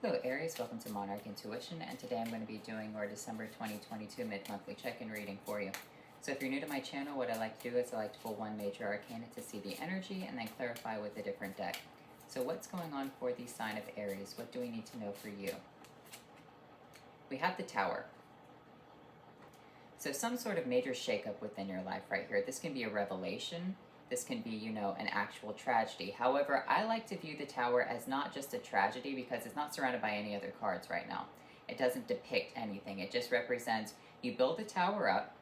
Hello Aries, welcome to Monarch Intuition, and today I'm going to be doing your December 2022 mid-monthly check-in reading for you. So if you're new to my channel, what I like to do is I like to pull one major arcana to see the energy and then clarify with a different deck. So what's going on for the sign of Aries? What do we need to know for you? We have the Tower. So some sort of major shakeup within your life right here. This can be a revelation. This can be, an actual tragedy. However, I like to view the Tower as not just a tragedy because it's not surrounded by any other cards right now. It doesn't depict anything. It just represents you build the tower up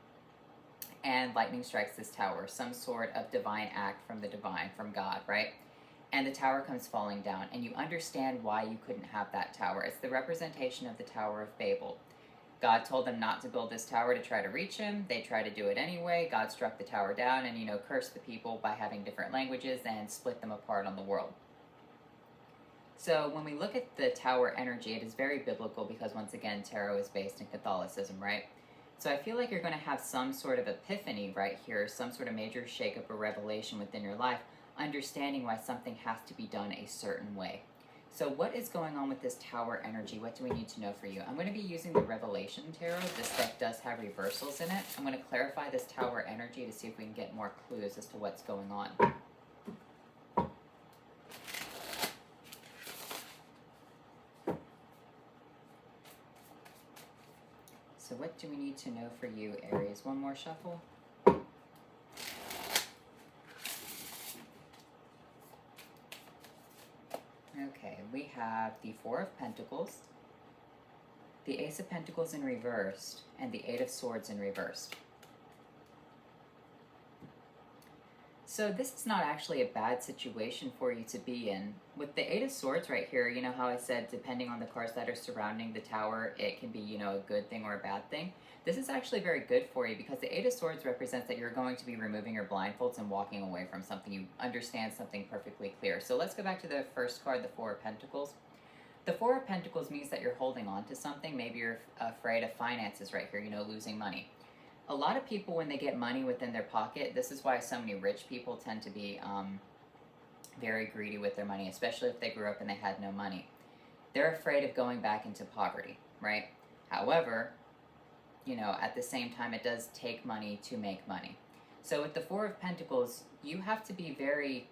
and lightning strikes this tower. Some sort of divine act from the divine, from God, right? And the tower comes falling down and you understand why you couldn't have that tower. It's the representation of the Tower of Babel. God told them not to build this tower to try to reach him. They tried to do it anyway. God struck the tower down and, cursed the people by having different languages and split them apart on the world. So when we look at the tower energy, it is very biblical because, once again, tarot is based in Catholicism, right? So I feel like you're going to have some sort of epiphany right here, some sort of major shakeup or revelation within your life, understanding why something has to be done a certain way. So what is going on with this Tower energy? What do we need to know for you? I'm going to be using the Revelation Tarot. This deck does have reversals in it. I'm going to clarify this Tower energy to see if we can get more clues as to what's going on. So what do we need to know for you, Aries? One more shuffle. Okay, we have the Four of Pentacles, the Ace of Pentacles in reversed, and the Eight of Swords in reversed. So this is not actually a bad situation for you to be in. With the Eight of Swords right here, you know how I said depending on the cards that are surrounding the tower, it can be, a good thing or a bad thing. This is actually very good for you because the Eight of Swords represents that you're going to be removing your blindfolds and walking away from something. You understand something perfectly clear. So let's go back to the first card, the Four of Pentacles. The Four of Pentacles means that you're holding on to something. Maybe you're afraid of finances right here, losing money. A lot of people, when they get money within their pocket, this is why so many rich people tend to be very greedy with their money, especially if they grew up and they had no money. They're afraid of going back into poverty, right? However, at the same time, it does take money to make money. So with the Four of Pentacles, you have to be very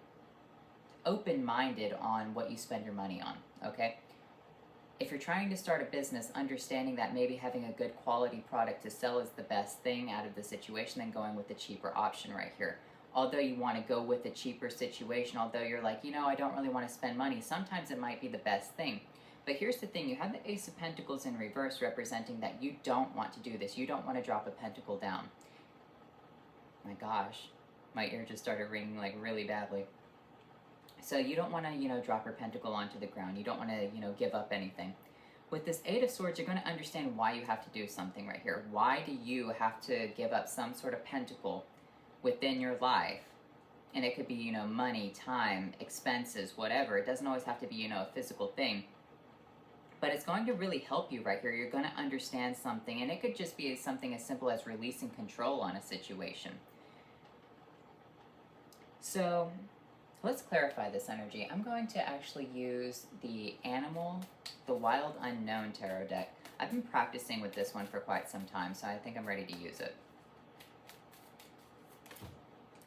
open-minded on what you spend your money on, okay? If you're trying to start a business, understanding that maybe having a good quality product to sell is the best thing out of the situation than going with the cheaper option right here. Although you want to go with a cheaper situation, although you're like, I don't really want to spend money, sometimes it might be the best thing. But here's the thing, you have the Ace of Pentacles in reverse representing that you don't want to do this. You don't want to drop a pentacle down. My gosh, my ear just started ringing like really badly. So you don't want to, drop your pentacle onto the ground. You don't want to, give up anything. With this Eight of Swords, you're going to understand why you have to do something right here. Why do you have to give up some sort of pentacle within your life? And it could be, money, time, expenses, whatever. It doesn't always have to be, a physical thing. But it's going to really help you right here. You're going to understand something. And it could just be something as simple as releasing control on a situation. So let's clarify this energy. I'm going to actually use the Wild Unknown Tarot deck. I've been practicing with this one for quite some time, so I think I'm ready to use it.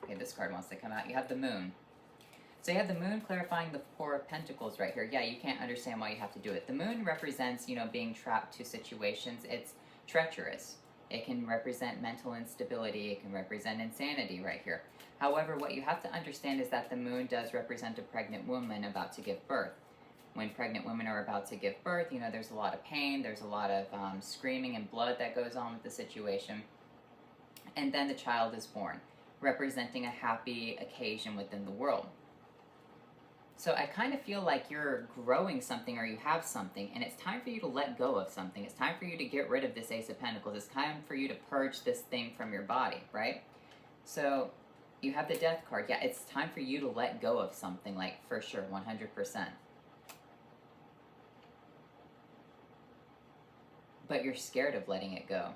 Okay, this card wants to come out. You have the Moon. So you have the Moon clarifying the Four of Pentacles right here. Yeah, you can't understand why you have to do it. The Moon represents, being trapped to situations. It's treacherous. It can represent mental instability. It can represent insanity right here. However, what you have to understand is that the Moon does represent a pregnant woman about to give birth. When pregnant women are about to give birth, there's a lot of pain. There's a lot of screaming and blood that goes on with the situation. And then the child is born, representing a happy occasion within the world. So I kind of feel like you're growing something or you have something, and it's time for you to let go of something. It's time for you to get rid of this Ace of Pentacles. It's time for you to purge this thing from your body, right? So you have the Death card. Yeah, it's time for you to let go of something, like for sure, 100%. But you're scared of letting it go.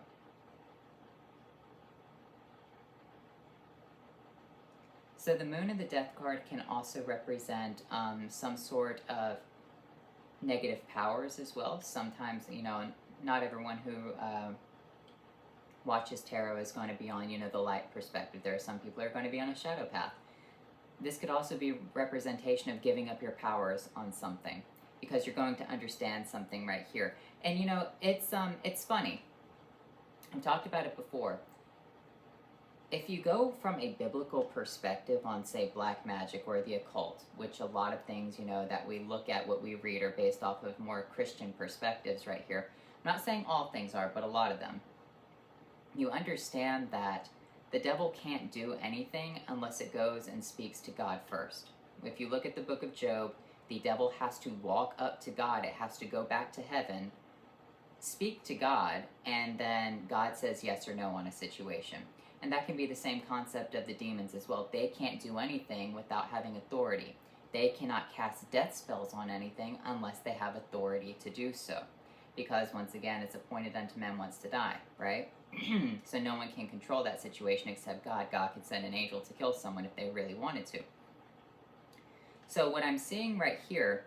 So the Moon and the Death card can also represent some sort of negative powers as well. Sometimes, you know, not everyone who watches tarot is going to be on, you know, the light perspective. There are some people who are going to be on a shadow path. This could also be representation of giving up your powers on something, because you're going to understand something right here. And you know, it's funny. I've talked about it before. If you go from a biblical perspective on, say, black magic or the occult, which a lot of things, you know, that we look at, what we read, are based off of more Christian perspectives right here. I'm not saying all things are, but a lot of them. You understand that the devil can't do anything unless it goes and speaks to God first. If you look at the book of Job, the devil has to walk up to God. It has to go back to heaven, speak to God, and then God says yes or no on a situation. And that can be the same concept of the demons as well. They can't do anything without having authority. They cannot cast death spells on anything unless they have authority to do so. Because once again, it's appointed unto men once to die, right? So no one can control that situation except God. God could send an angel to kill someone if they really wanted to. So what I'm seeing right here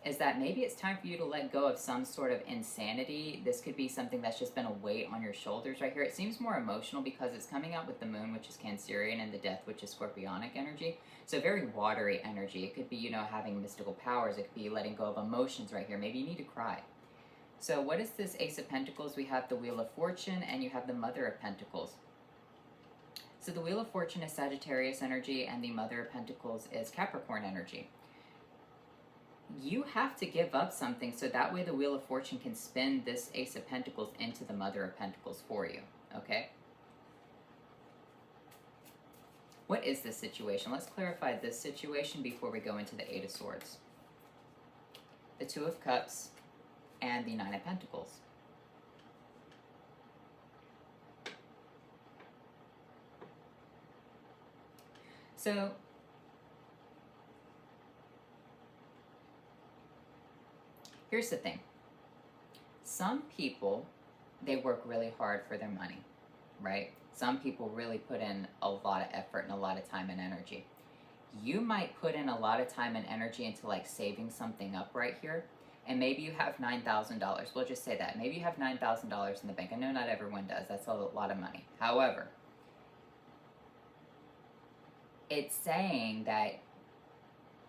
is that maybe it's time for you to let go of some sort of insanity. This could be something that's just been a weight on your shoulders right here. It seems more emotional because it's coming out with the moon, which is Cancerian, and the death, which is Scorpionic energy. So very watery energy. It could be, you know, having mystical powers. It could be letting go of emotions right here. Maybe you need to cry. So what is this Ace of Pentacles? We have the Wheel of Fortune, and you have the Mother of Pentacles. So the Wheel of Fortune is Sagittarius energy, and the Mother of Pentacles is Capricorn energy. You have to give up something so that way the Wheel of Fortune can spin this Ace of Pentacles into the Mother of Pentacles for you, okay? What is this situation? Let's clarify this situation before we go into the Eight of Swords. The Two of Cups and the Nine of Pentacles. So here's the thing. Some people, they work really hard for their money, right? Some people really put in a lot of effort and a lot of time and energy. You might put in a lot of time and energy into like saving something up right here, and maybe you have $9,000. We'll just say that. Maybe you have $9,000 in the bank. I know not everyone does. That's a lot of money. However, it's saying that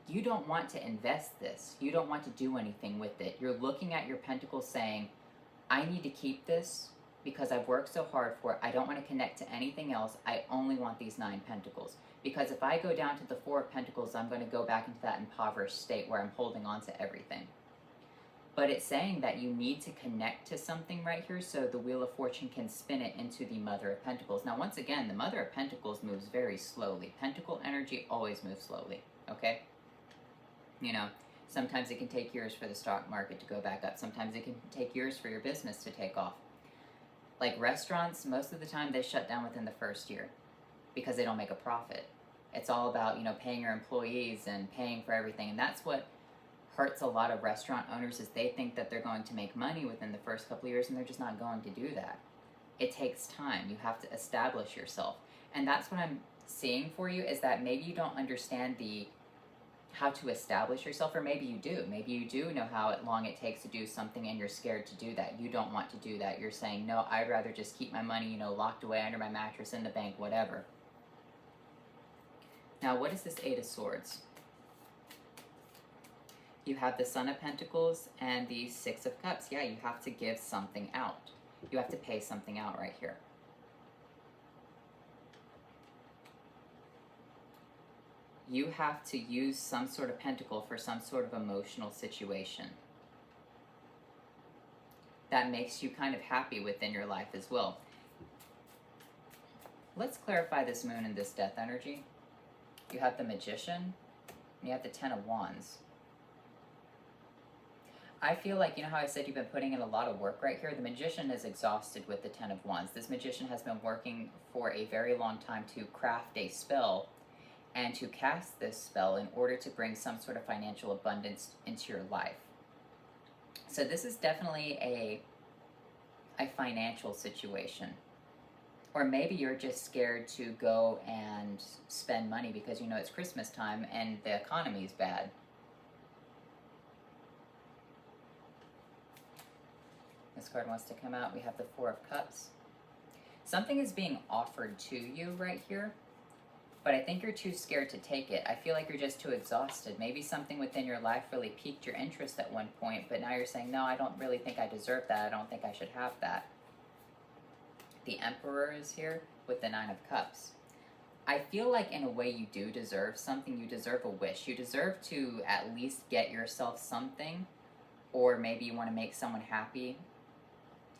you don't want to invest this. You don't want to do anything with it. You're looking at your pentacles saying, I need to keep this because I've worked so hard for it. I don't want to connect to anything else. I only want these 9 pentacles. Because if I go down to the 4 of Pentacles, I'm going to go back into that impoverished state where I'm holding on to everything. But it's saying that you need to connect to something right here so the Wheel of Fortune can spin it into the Mother of Pentacles. Now, once again, the Mother of Pentacles moves very slowly. Pentacle energy always moves slowly, okay? You know, sometimes it can take years for the stock market to go back up. Sometimes it can take years for your business to take off. Like restaurants, most of the time they shut down within the first year because they don't make a profit. It's all about, you know, paying your employees and paying for everything. And that's what hurts a lot of restaurant owners, is they think that they're going to make money within the first couple of years, and they're just not going to do that. It takes time. You have to establish yourself. And that's what I'm seeing for you, is that maybe you don't understand how to establish yourself, or maybe you do. Maybe you do know how long it takes to do something and you're scared to do that. You don't want to do that. You're saying, no, I'd rather just keep my money, you know, locked away under my mattress, in the bank, whatever. Now, what is this Eight of Swords? You have the Son of Pentacles and the Six of Cups. Yeah, you have to give something out. You have to pay something out right here. You have to use some sort of pentacle for some sort of emotional situation that makes you kind of happy within your life as well. Let's clarify this moon and this death energy. You have the Magician, and you have the Ten of Wands. I feel like, you know how I said you've been putting in a lot of work right here? The Magician is exhausted with the Ten of Wands. This Magician has been working for a very long time to craft a spell and to cast this spell in order to bring some sort of financial abundance into your life. So this is definitely a financial situation. Or maybe you're just scared to go and spend money because you know it's Christmas time and the economy is bad. next card wants to come out. We have the Four of Cups. Something is being offered to you right here, but I think you're too scared to take it. I feel like you're just too exhausted. Maybe something within your life really piqued your interest at one point, but now you're saying, no, I don't really think I deserve that. I don't think I should have that. The Emperor is here with the Nine of Cups. I feel like in a way you do deserve something. You deserve a wish. You deserve to at least get yourself something, or maybe you want to make someone happy.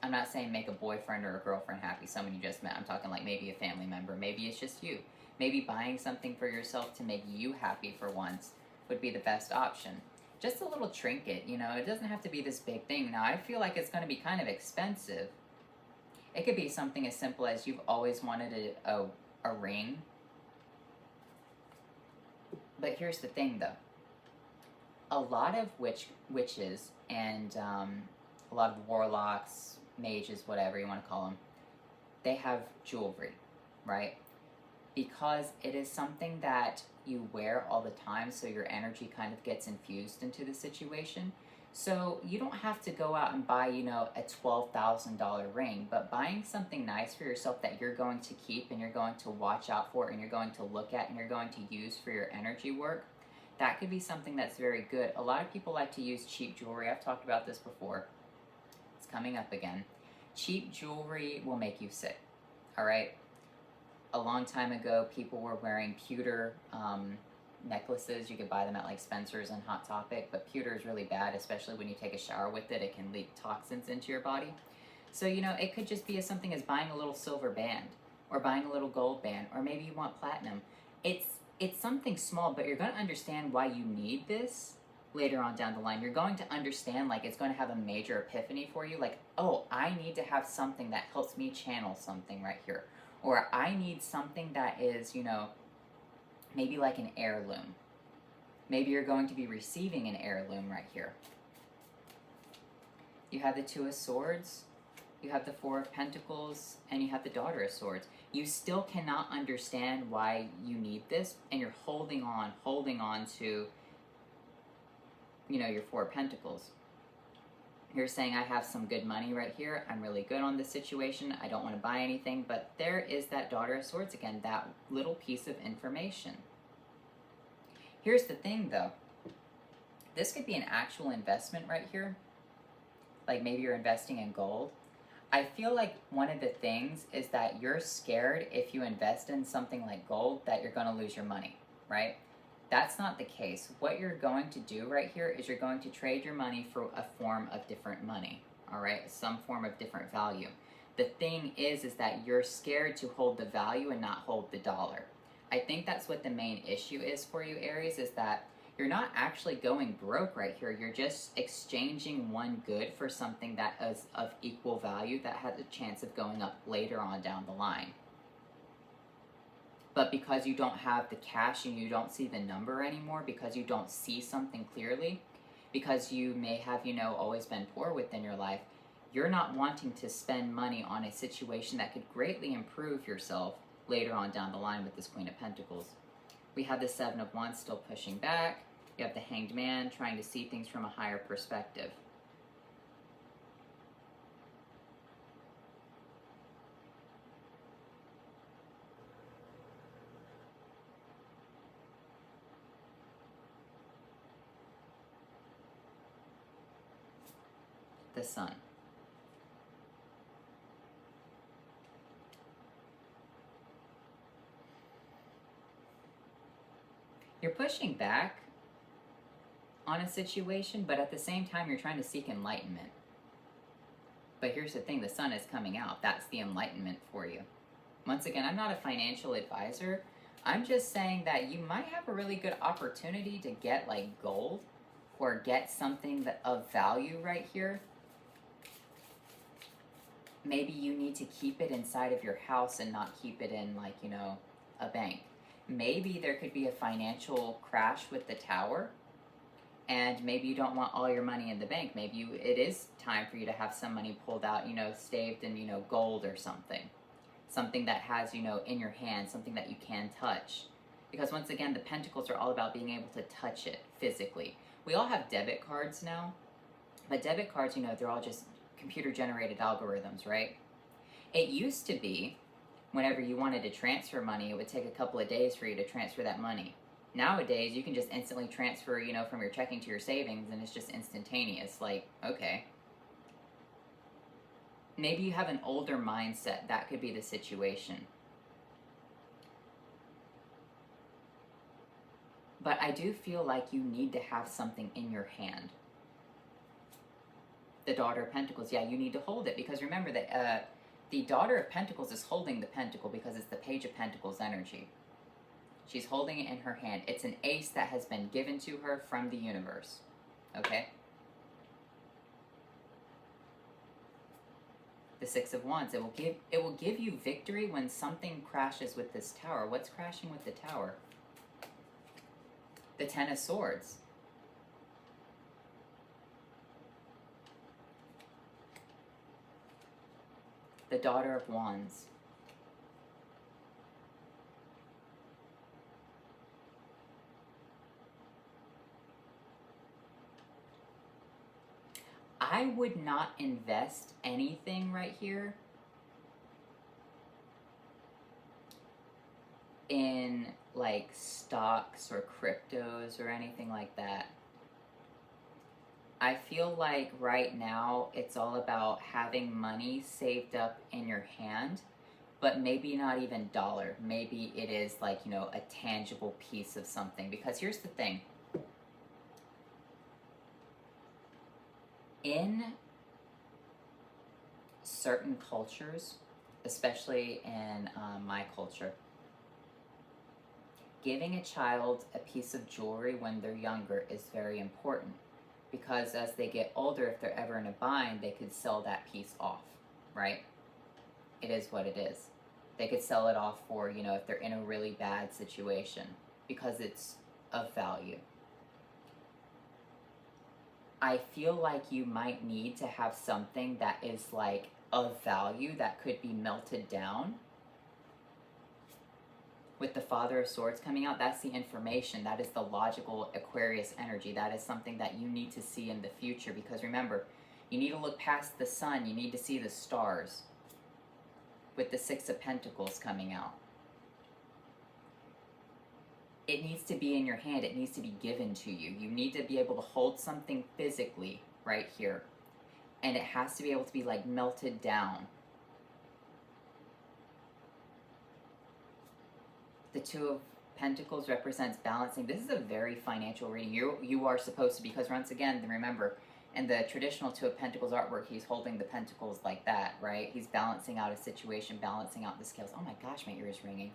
I'm not saying make a boyfriend or a girlfriend happy, someone you just met. I'm talking like maybe a family member. Maybe it's just you. Maybe buying something for yourself to make you happy for once would be the best option. Just a little trinket, you know, it doesn't have to be this big thing. Now, I feel like it's going to be kind of expensive. It could be something as simple as you've always wanted a ring. But here's the thing, though. A lot of witches and a lot of warlocks, mages, whatever you want to call them, they have jewelry, right? Because it is something that you wear all the time, so your energy kind of gets infused into the situation. So you don't have to go out and buy, you know, a $12,000 ring, but buying something nice for yourself that you're going to keep and you're going to watch out for and you're going to look at and you're going to use for your energy work, that could be something that's very good. A lot of people like to use cheap jewelry. I've talked about this before. It's coming up again. Cheap jewelry will make you sick, all right? A long time ago, people were wearing pewter necklaces. You could buy them at like Spencer's and Hot Topic, but pewter is really bad, especially when you take a shower with it. It can leak toxins into your body. So, you know, it could just be as something as buying a little silver band or buying a little gold band, or maybe you want platinum. It's something small, but you're going to understand why you need this later on down the line. You're going to understand, like, it's going to have a major epiphany for you. Like, oh, I need to have something that helps me channel something right here. Or I need something that is, you know, maybe like an heirloom. Maybe you're going to be receiving an heirloom right here. You have the Two of Swords, you have the Four of Pentacles, and you have the Daughter of Swords. You still cannot understand why you need this, and you're holding on to, you know, your Four of Pentacles. You're saying, I have some good money right here. I'm really good on this situation. I don't want to buy anything. But there is that Daughter of Swords again, that little piece of information. Here's the thing, though. This could be an actual investment right here. Like maybe you're investing in gold. I feel like one of the things is that you're scared if you invest in something like gold that you're going to lose your money, right? That's not the case. What you're going to do right here is you're going to trade your money for a form of different money, all right? Some form of different value. The thing is that you're scared to hold the value and not hold the dollar. I think that's what the main issue is for you, Aries, is that you're not actually going broke right here. You're just exchanging one good for something that is of equal value that has a chance of going up later on down the line. But because you don't have the cash and you don't see the number anymore, because you don't see something clearly, because you may have, you know, always been poor within your life, you're not wanting to spend money on a situation that could greatly improve yourself later on down the line with this Queen of Pentacles. We have the Seven of Wands still pushing back. You have the Hanged Man trying to see things from a higher perspective. The Sun. You're pushing back on a situation, but at the same time, you're trying to seek enlightenment. But here's the thing, the Sun is coming out. That's the enlightenment for you. Once again, I'm not a financial advisor. I'm just saying that you might have a really good opportunity to get like gold or get something that of value right here. Maybe you need to keep it inside of your house and not keep it in, like, you know, a bank. Maybe there could be a financial crash with the Tower, and maybe you don't want all your money in the bank. Maybe it is time for you to have some money pulled out, you know, saved in, you know, gold or something. Something that has, you know, in your hand, something that you can touch. Because once again, the Pentacles are all about being able to touch it physically. We all have debit cards now, but debit cards, you know, they're all just computer generated algorithms, right? It used to be whenever you wanted to transfer money, it would take a couple of days for you to transfer that money. Nowadays, you can just instantly transfer, from your checking to your savings, and it's just instantaneous. Like, okay. Maybe you have an older mindset. That could be the situation. But I do feel like you need to have something in your hand. The Daughter of Pentacles, yeah, you need to hold it, because remember that the Daughter of Pentacles is holding the Pentacle because it's the Page of Pentacles energy. She's holding it in her hand. It's an ace that has been given to her from the universe. Okay? The Six of Wands. It will give you victory when something crashes with this Tower. What's crashing with the Tower? The Ten of Swords. The Daughter of Wands. I would not invest anything right here in like stocks or cryptos or anything like that. I feel like right now it's all about having money saved up in your hand, but maybe not even dollar. Maybe it is like, a tangible piece of something. Because here's the thing. In certain cultures, especially in my culture, giving a child a piece of jewelry when they're younger is very important. Because as they get older, if they're ever in a bind, they could sell that piece off, right? It is what it is. They could sell it off for, if they're in a really bad situation, because it's of value. I feel like you might need to have something that is like of value that could be melted down. With the Father of Swords coming out, that's the information. That is the logical Aquarius energy. That is something that you need to see in the future. Because remember, you need to look past the sun. You need to see the stars. With the Six of Pentacles coming out. It needs to be in your hand. It needs to be given to you. You need to be able to hold something physically right here. And it has to be able to be like melted down. The Two of Pentacles represents balancing. This is a very financial reading. You are supposed to, because once again, remember, in the traditional Two of Pentacles artwork, he's holding the pentacles like that, right? He's balancing out a situation, balancing out the scales. Oh my gosh, my ear is ringing.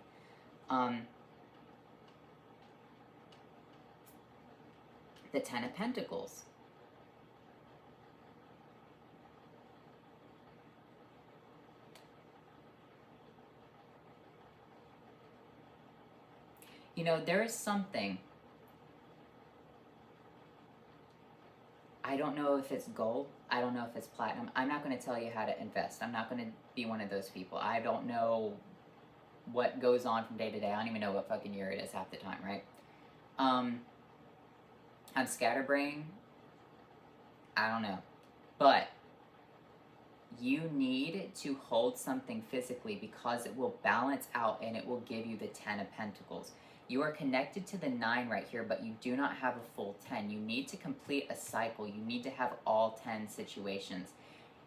The Ten of Pentacles. There is something. I don't know if it's gold. I don't know if it's platinum. I'm not going to tell you how to invest. I'm not going to be one of those people. I don't know what goes on from day to day. I don't even know what fucking year it is half the time, right? I'm scatterbrained. I don't know. But you need to hold something physically, because it will balance out and it will give you the Ten of Pentacles. You are connected to the 9 right here, but you do not have a full 10. You need to complete a cycle. You need to have all 10 situations.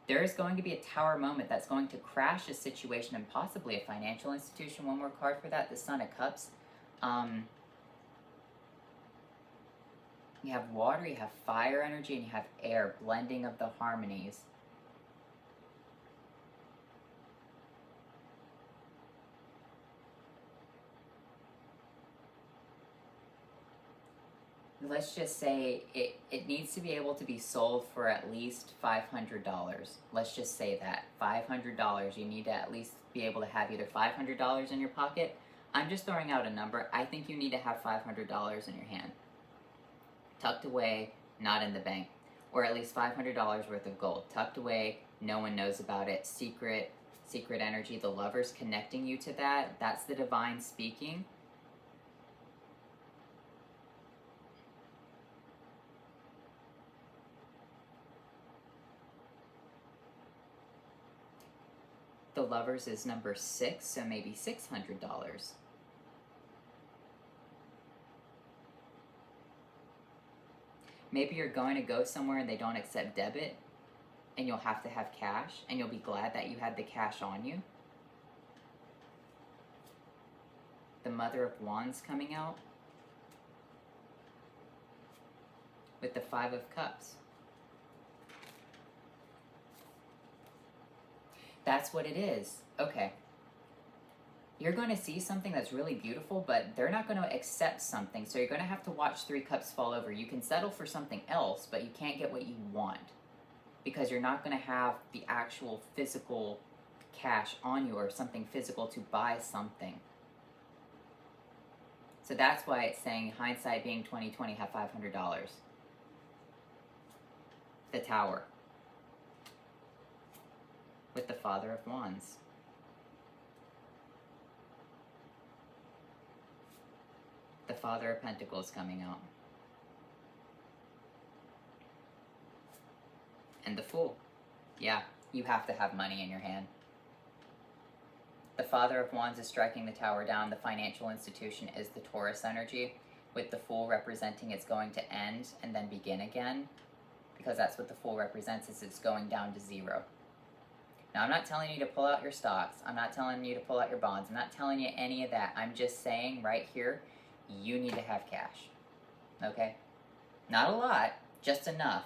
There is going to be a Tower moment that's going to crash a situation, and possibly a financial institution. One more card for that, the Sun of Cups. You have water, you have fire energy, and you have air, blending of the harmonies. Let's just say it needs to be able to be sold for at least $500. Let's just say that. $500. You need to at least be able to have either $500 in your pocket. I'm just throwing out a number. I think you need to have $500 in your hand. Tucked away, not in the bank. Or at least $500 worth of gold. Tucked away, no one knows about it. Secret energy. The Lover's connecting you to that. That's the divine speaking. The Lovers is number 6, so maybe $600. Maybe you're going to go somewhere and they don't accept debit, and you'll have to have cash, and you'll be glad that you had the cash on you. The Mother of Wands coming out with the Five of Cups. That's what it is. Okay. You're going to see something that's really beautiful, but they're not going to accept something, so you're going to have to watch 3 cups fall over. You can settle for something else, but you can't get what you want because you're not going to have the actual physical cash on you or something physical to buy something. So that's why it's saying hindsight being 20/20, have $500. The Tower with the Father of Wands. The Father of Pentacles coming out. And the Fool. Yeah, you have to have money in your hand. The Father of Wands is striking the Tower down. The financial institution is the Taurus energy, with the Fool representing it's going to end and then begin again, because that's what the Fool represents, is it's going down to 0. Now, I'm not telling you to pull out your stocks. I'm not telling you to pull out your bonds. I'm not telling you any of that. I'm just saying right here, you need to have cash, okay? Not a lot, just enough.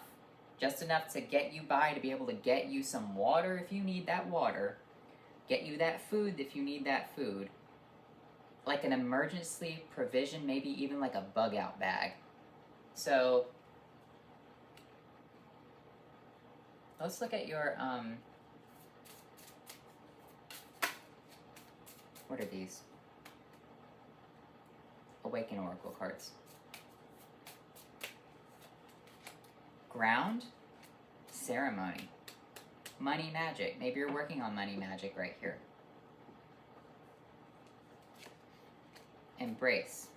Just enough to get you by, to be able to get you some water if you need that water, get you that food if you need that food, like an emergency provision, maybe even like a bug out bag. So, let's look at your, what are these? Awaken Oracle cards. Ground, Ceremony, Money Magic. Maybe you're working on money magic right here. Embrace.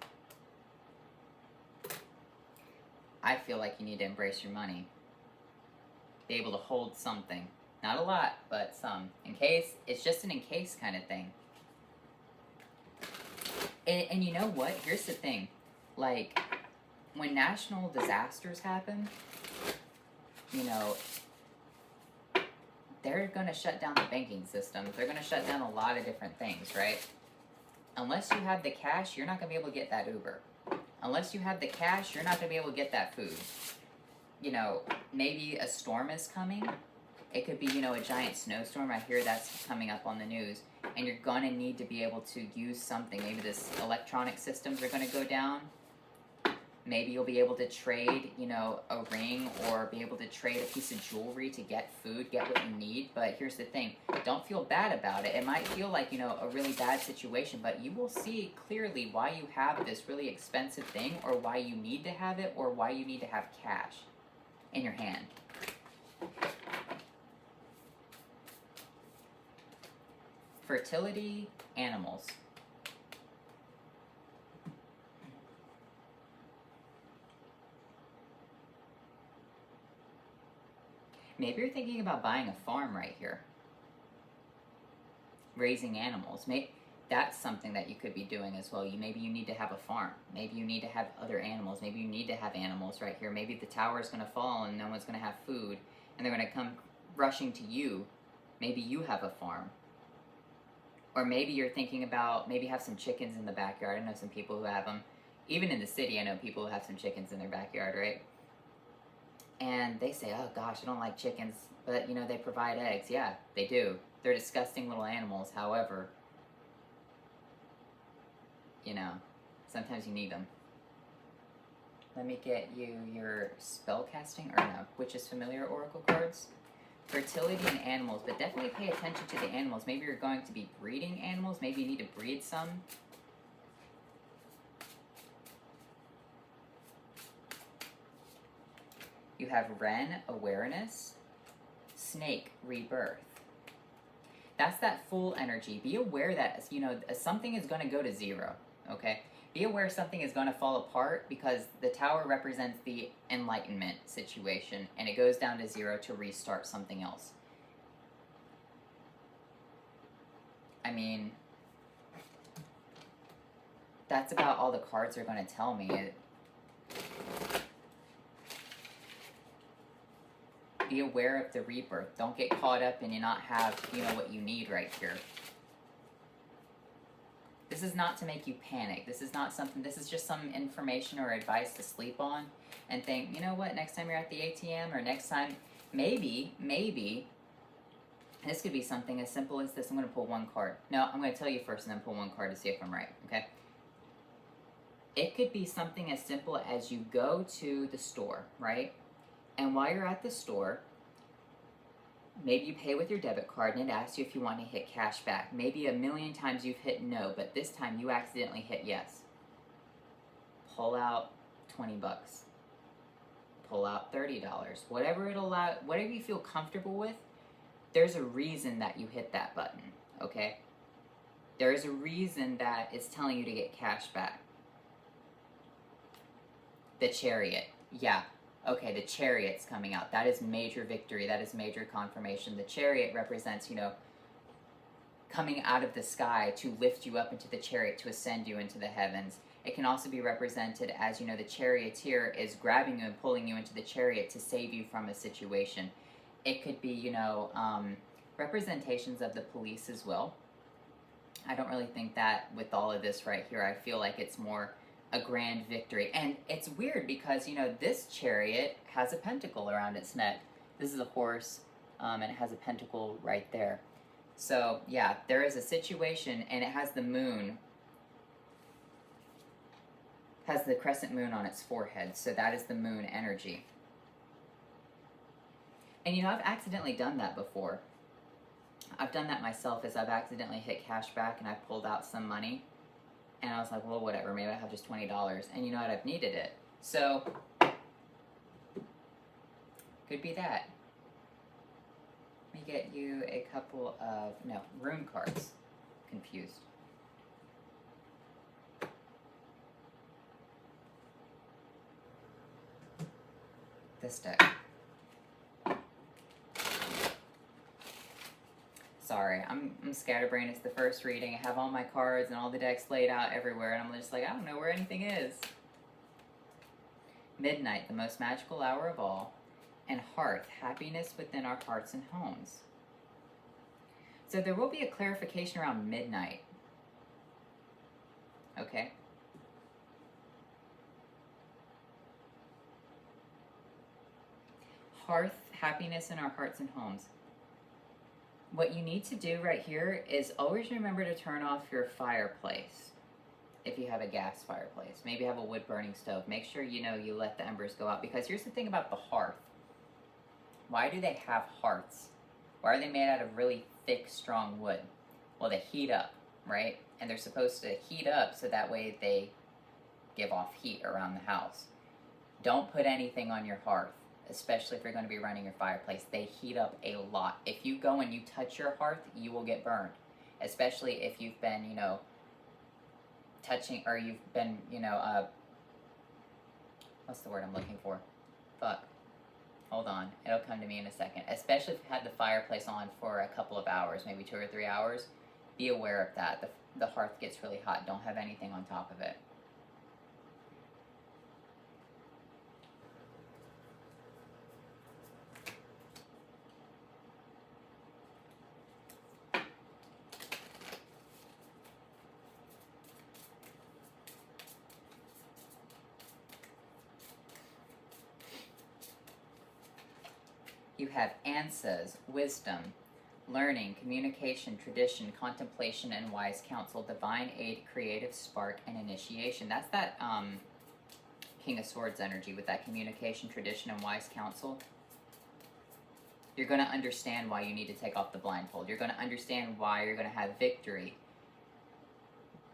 I feel like you need to embrace your money. Be able to hold something. Not a lot, but some. In case, it's just an in case kind of thing. And you know what? Here's the thing. Like, when national disasters happen, you know, they're going to shut down the banking system. They're going to shut down a lot of different things, right? Unless you have the cash, you're not going to be able to get that Uber. Unless you have the cash, you're not going to be able to get that food. You know, maybe a storm is coming. It could be, you know, a giant snowstorm. I hear that's coming up on the news. And you're going to need to be able to use something. Maybe this electronic systems are going to go down. Maybe you'll be able to trade, you know, a ring or be able to trade a piece of jewelry to get food, get what you need. But here's the thing. Don't feel bad about it. It might feel like, you know, a really bad situation, but you will see clearly why you have this really expensive thing or why you need to have it or why you need to have cash in your hand. Fertility, animals. Maybe you're thinking about buying a farm right here. Raising animals. That's something that you could be doing as well. Maybe you need to have a farm. Maybe you need to have other animals. Maybe you need to have animals right here. Maybe the tower is going to fall and no one's going to have food and they're going to come rushing to you. Maybe you have a farm. Or maybe you're thinking about, maybe have some chickens in the backyard. I know some people who have them. Even in the city, I know people who have some chickens in their backyard, right? And they say, oh gosh, I don't like chickens, but you know, they provide eggs. Yeah, they do. They're disgusting little animals. However, you know, sometimes you need them. Let me get you your spell casting, or no, which is familiar oracle cards. Fertility and animals, but definitely pay attention to the animals. Maybe you're going to be breeding animals. Maybe you need to breed some. You have Wren, awareness. Snake, rebirth. That's that full energy. Be aware that, you know, something is going to go to 0, okay? Be aware something is going to fall apart because the tower represents the enlightenment situation and it goes down to 0 to restart something else. I mean, that's about all the cards are going to tell me. Be aware of the rebirth. Don't get caught up and you not have, you know, what you need right here. This is not to make you panic. This is not something, this is just some information or advice to sleep on and think, you know what, next time you're at the ATM or next time, maybe, this could be something as simple as this. I'm going to pull one card. No, I'm going to tell you first and then pull one card to see if I'm right, okay? It could be something as simple as you go to the store, right? And while you're at the store, maybe you pay with your debit card and it asks you if you want to hit cash back. Maybe a million times you've hit no, but this time you accidentally hit yes. Pull out 20 bucks. Pull out $30. Whatever you feel comfortable with, there's a reason that you hit that button, okay? There is a reason that it's telling you to get cash back. The Chariot, yeah. Okay, the Chariot's coming out. That is major victory. That is major confirmation. The Chariot represents, you know, coming out of the sky to lift you up into the Chariot, to ascend you into the heavens. It can also be represented as, you know, the Charioteer is grabbing you and pulling you into the Chariot to save you from a situation. It could be, you know, representations of the police as well. I don't really think that with all of this right here. I feel like it's more a grand victory. And it's weird because, you know, this Chariot has a pentacle around its neck. This is a horse, and it has a pentacle right there. So, yeah, there is a situation, and it has the moon, has the crescent moon on its forehead. So that is the moon energy. And, you know, I've accidentally done that before. I've done that myself, as I've accidentally hit cash back and I pulled out some money. And I was like, well, whatever, maybe I have just $20. And you know what, I've needed it. So, could be that. Let me get you a couple of, rune cards. Confused. This deck. Sorry, I'm scatterbrained. It's the first reading. I have all my cards and all the decks laid out everywhere, and I'm just like, I don't know where anything is. Midnight, the most magical hour of all, and hearth, happiness within our hearts and homes. So there will be a clarification around midnight. Okay. Hearth, happiness in our hearts and homes. What you need to do right here is always remember to turn off your fireplace if you have a gas fireplace. Maybe you have a wood burning stove. Make sure you let the embers go out, because here's the thing about the hearth. Why do they have hearths? Why are they made out of really thick, strong wood? Well, they heat up, right? And they're supposed to heat up so that way they give off heat around the house. Don't put anything on your hearth, especially if you're going to be running your fireplace. They heat up a lot. If you go and you touch your hearth, you will get burned. Especially if you've been, touching, or you've been, what's the word I'm looking for? Fuck. Hold on. It'll come to me in a second. Especially if you've had the fireplace on for a couple of hours, maybe 2 or 3 hours. Be aware of that. The hearth gets really hot. Don't have anything on top of it. You have answers, wisdom, learning, communication, tradition, contemplation, and wise counsel, divine aid, creative spark, and initiation. That's that King of Swords energy with that communication, tradition, and wise counsel. You're going to understand why you need to take off the blindfold. You're going to understand why you're going to have victory.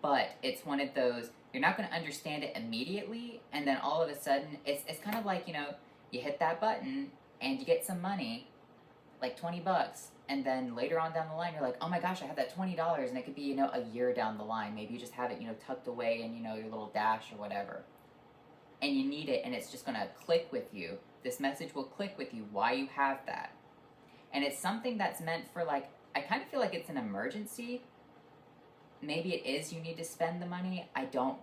But it's one of those, you're not going to understand it immediately, and then all of a sudden, it's kind of like, you hit that button, and you get some money, like 20 bucks, and then later on down the line, you're like, oh my gosh, I have that $20, and it could be, a year down the line. Maybe you just have it, tucked away in, your little dash or whatever. And you need it, and it's just going to click with you. This message will click with you why you have that. And it's something that's meant for, I kind of feel like it's an emergency, maybe it is you need to spend the money. I don't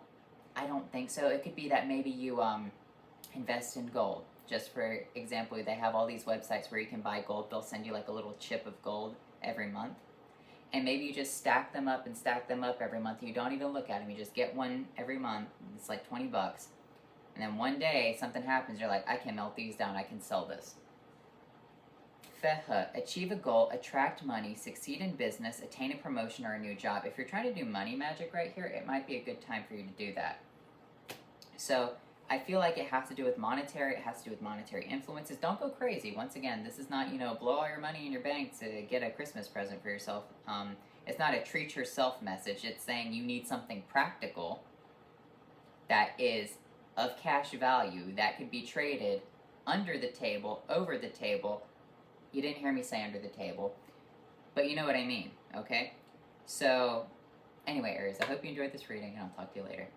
think so. It could be that maybe you invest in gold. Just for example, they have all these websites where you can buy gold. They'll send you like a little chip of gold every month. And maybe you just stack them up and stack them up every month. You don't even look at them. You just get one every month. It's like $20. And then one day something happens. You're like, I can melt these down. I can sell this. Feha, achieve a goal, attract money, succeed in business, attain a promotion or a new job. If you're trying to do money magic right here, it might be a good time for you to do that. So I feel like it has to do with monetary. It has to do with monetary influences. Don't go crazy. Once again, this is not, blow all your money in your bank to get a Christmas present for yourself. It's not a treat yourself message. It's saying you need something practical that is of cash value that could be traded under the table, over the table. You didn't hear me say under the table, but you know what I mean, okay? So, anyway, Aries, I hope you enjoyed this reading, and I'll talk to you later.